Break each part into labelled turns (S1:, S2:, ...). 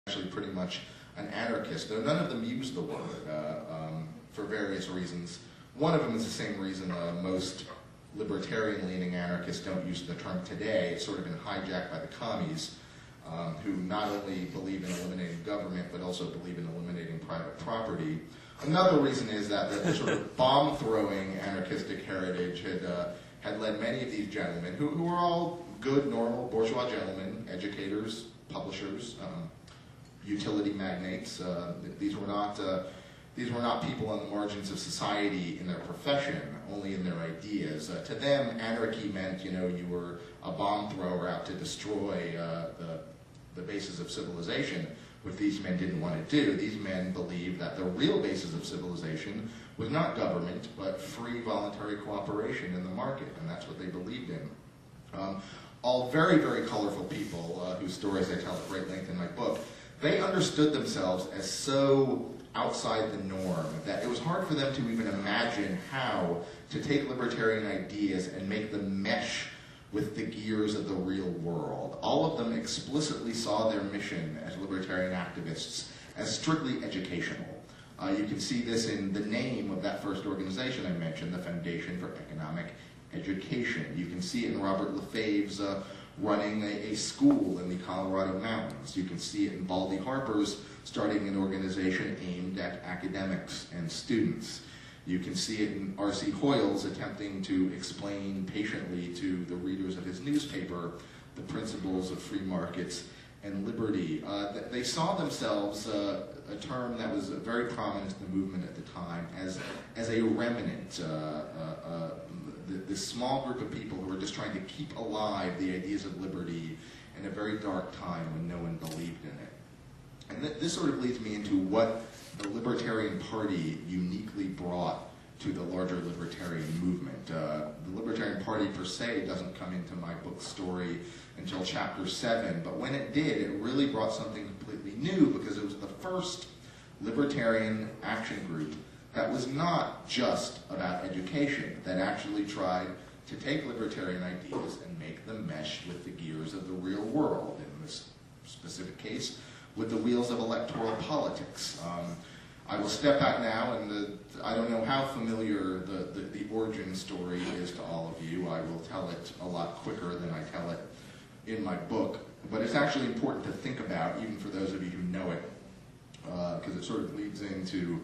S1: actually pretty much an anarchist, though none of them use the word for various reasons. One of them is the same reason most libertarian-leaning anarchists don't use the term today. It's sort of been hijacked by the commies, who not only believe in eliminating government, but also believe in eliminating private property. Another reason is that the sort of bomb-throwing anarchistic heritage had led many of these gentlemen, who were all good, normal, bourgeois gentlemen, educators, publishers, utility magnates. These were not people on the margins of society in their profession, only in their ideas. To them, anarchy meant, you were a bomb thrower out to destroy the basis of civilization, which these men didn't want to do. These men believed that the real basis of civilization was not government, but free voluntary cooperation in the market, and that's what they believed in. All very, very colorful people whose stories I tell at great length in my book. They understood themselves as so outside the norm that it was hard for them to even imagine how to take libertarian ideas and make them mesh with the gears of the real world. All of them explicitly saw their mission as libertarian activists as strictly educational. You can see this in the name of that first organization I mentioned, the Foundation for Economic Education. You can see it in Robert Lefebvre's running a school in the Colorado Mountains. You can see it in Baldy Harper's starting an organization aimed at academics and students. You can see it in R.C. Hoyle's attempting to explain patiently to the readers of his newspaper the principles of free markets and liberty. They saw themselves, a term that was very prominent in the movement at the time, as a remnant, this small group of people who were just trying to keep alive the ideas of liberty in a very dark time when no one believed in it. And this sort of leads me into what the Libertarian Party uniquely brought to the larger libertarian movement. The Libertarian Party per se doesn't come into my book's story until chapter 7, but when it did, it really brought something completely new because it was the first libertarian action group that was not just about education, that actually tried to take libertarian ideas and make them mesh with the gears of the real world, in this specific case, with the wheels of electoral politics. I will step out now, and I don't know how familiar the origin story is to all of you. I will tell it a lot quicker than I tell it in my book, but it's actually important to think about, even for those of you who know it, because it sort of leads into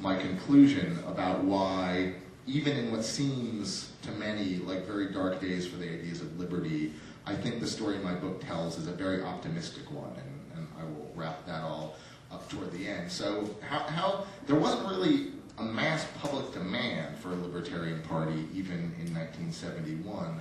S1: my conclusion about why, even in what seems to many like very dark days for the ideas of liberty, I think the story my book tells is a very optimistic one, and I will wrap that all up toward the end. So how there wasn't really a mass public demand for a libertarian party even in 1971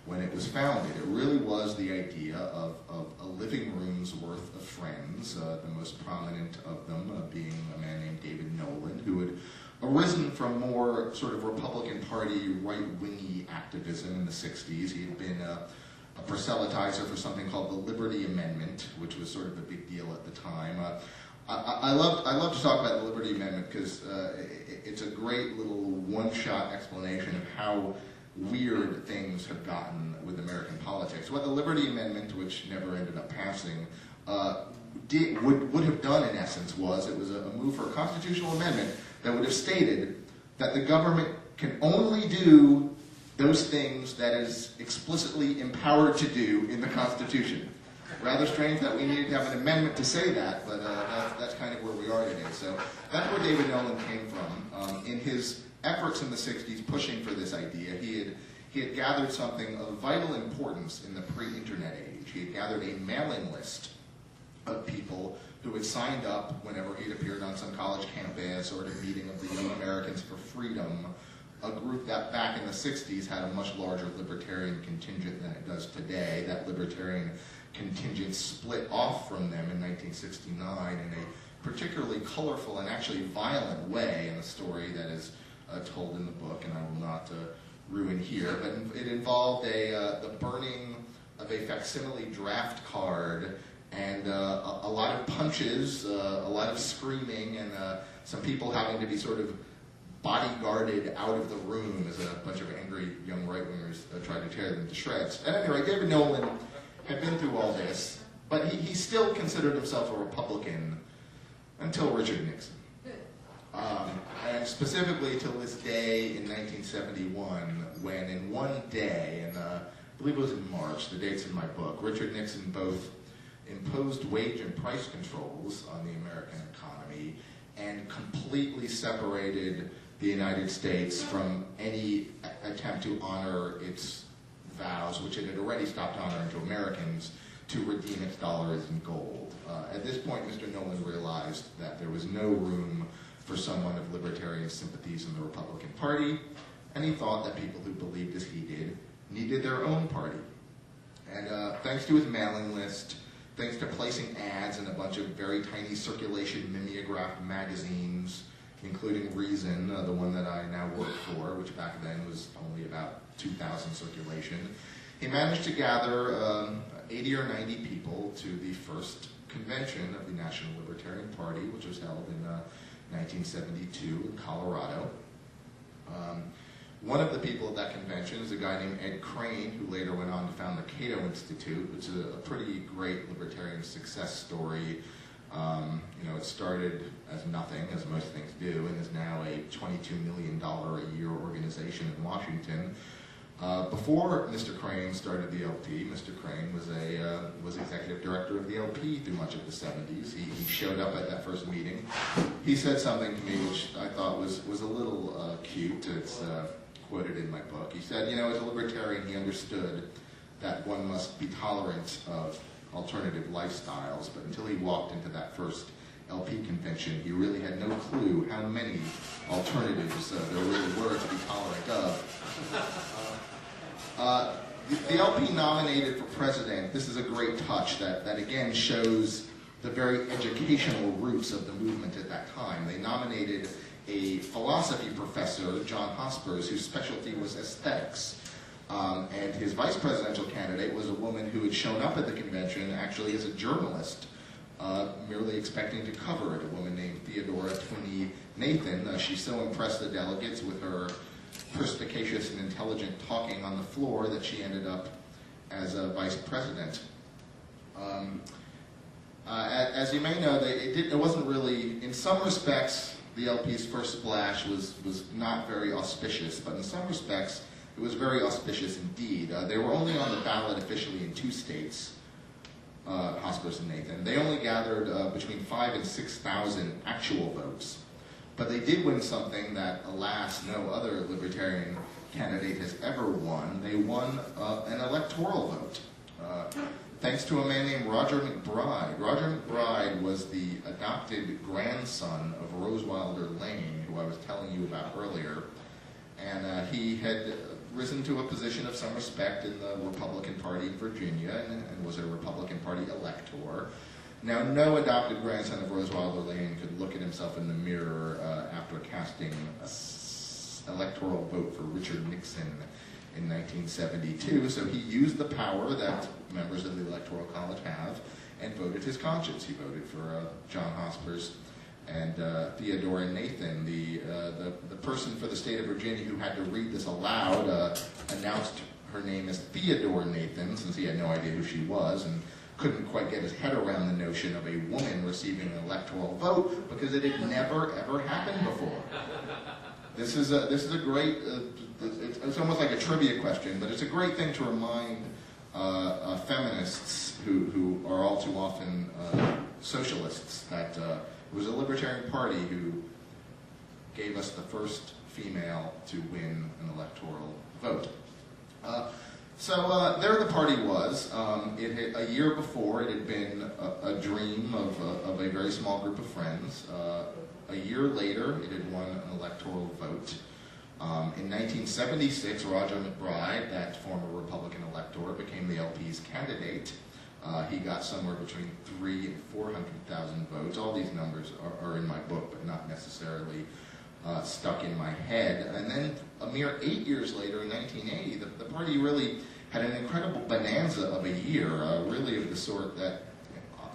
S1: when it was founded. It really was the idea of a living room's worth of friends, the most prominent of them being a man named David Nolan, who had arisen from more sort of Republican Party right-wingy activism in the 60s. He had been a proselytizer for something called the Liberty Amendment, which was sort of a big deal at the time. I love to talk about the Liberty Amendment because it's a great little one-shot explanation of how weird things have gotten with American politics. What the Liberty Amendment, which never ended up passing, would have done in essence was it was a move for a constitutional amendment that would have stated that the government can only do those things that is explicitly empowered to do in the Constitution. Rather strange that we needed to have an amendment to say that, but that's kind of where we are today. So that's where David Nolan came from. In his efforts in the 60s pushing for this idea, he had gathered something of vital importance in the pre-internet age. He had gathered a mailing list of people who had signed up whenever he'd appeared on some college campus or at a meeting of the Young Americans for Freedom, a group that back in the 60s had a much larger libertarian contingent than it does today. That libertarian contingent split off from them in 1969 in a particularly colorful and actually violent way in a story that is told in the book, and I will not ruin here, but it involved the burning of a facsimile draft card and a lot of punches, a lot of screaming, and some people having to be sort of bodyguarded out of the room as a bunch of angry young right-wingers tried to tear them to shreds. At any rate, David Nolan had been through all this, But he still considered himself a Republican until Richard Nixon. And specifically till this day in 1971, when in one day, and I believe it was in March, the date's in my book, Richard Nixon both imposed wage and price controls on the American economy and completely separated the United States from any attempt to honor its vows, which it had already stopped honoring to Americans, to redeem its dollars in gold. At this point, Mr. Nolan realized that there was no room for someone of libertarian sympathies in the Republican Party, and he thought that people who believed as he did needed their own party. And thanks to his mailing list, thanks to placing ads in a bunch of very tiny circulation mimeographed magazines, including Reason, the one that I now work for, which back then was only about 2,000 circulation, he managed to gather 80 or 90 people to the first convention of the National Libertarian Party, which was held in 1972 in Colorado. One of the people at that convention is a guy named Ed Crane, who later went on to found the Cato Institute, which is a pretty great libertarian success story. It started as nothing, as most things do, and is now a $22 million a year organization in Washington. Before Mr. Crane started the LP, Mr. Crane was executive director of the LP through much of the 70s. He showed up at that first meeting. He said something to me which I thought was a little cute. It's quoted in my book. He said, as a libertarian, he understood that one must be tolerant of alternative lifestyles, but until he walked into that first LP convention, he really had no clue how many alternatives there really were to be tolerant of. The LP nominated for president, this is a great touch that again shows the very educational roots of the movement at that time. They nominated a philosophy professor, John Hospers, whose specialty was aesthetics. And his vice presidential candidate was a woman who had shown up at the convention actually as a journalist, merely expecting to cover it, a woman named Theodora Twinney Nathan. She so impressed the delegates with her perspicacious and intelligent talking on the floor that she ended up as a vice president. As you may know, it wasn't really, in some respects, the LP's first splash was not very auspicious, but in some respects, it was very auspicious indeed. They were only on the ballot officially in 2 states, Hospers and Nathan. They only gathered between 5,000 and 6,000 actual votes. But they did win something that, alas, no other libertarian candidate has ever won. They won an electoral vote, thanks to a man named Roger McBride. Roger McBride was the adopted grandson of Rose Wilder Lane, who I was telling you about earlier. And he had risen to a position of some respect in the Republican Party in Virginia and was a Republican Party elector. Now, no adopted grandson of Rose Wilder Lane could look at himself in the mirror after casting an electoral vote for Richard Nixon in 1972, so he used the power that members of the Electoral College have and voted his conscience. He voted for John Hospers and Theodora Nathan. The person for the state of Virginia who had to read this aloud announced her name as Theodore Nathan, since he had no idea who she was, and couldn't quite get his head around the notion of a woman receiving an electoral vote because it had never, ever happened before. This is a great, it's almost like a trivia question, but it's a great thing to remind feminists who are all too often socialists that it was a libertarian party who gave us the first female to win an electoral vote. So there the party was. A year before, it had been a dream of a very small group of friends. A year later, it had won an electoral vote. In 1976, Roger McBride, that former Republican elector, became the LP's candidate. He got somewhere between 300,000 and 400,000 votes. All these numbers are in my book, but not necessarily stuck in my head. And then a mere 8 years later, in 1980, the party really had an incredible bonanza of a year, really of the sort that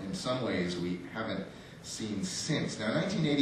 S1: in some ways we haven't seen since. Now, 1980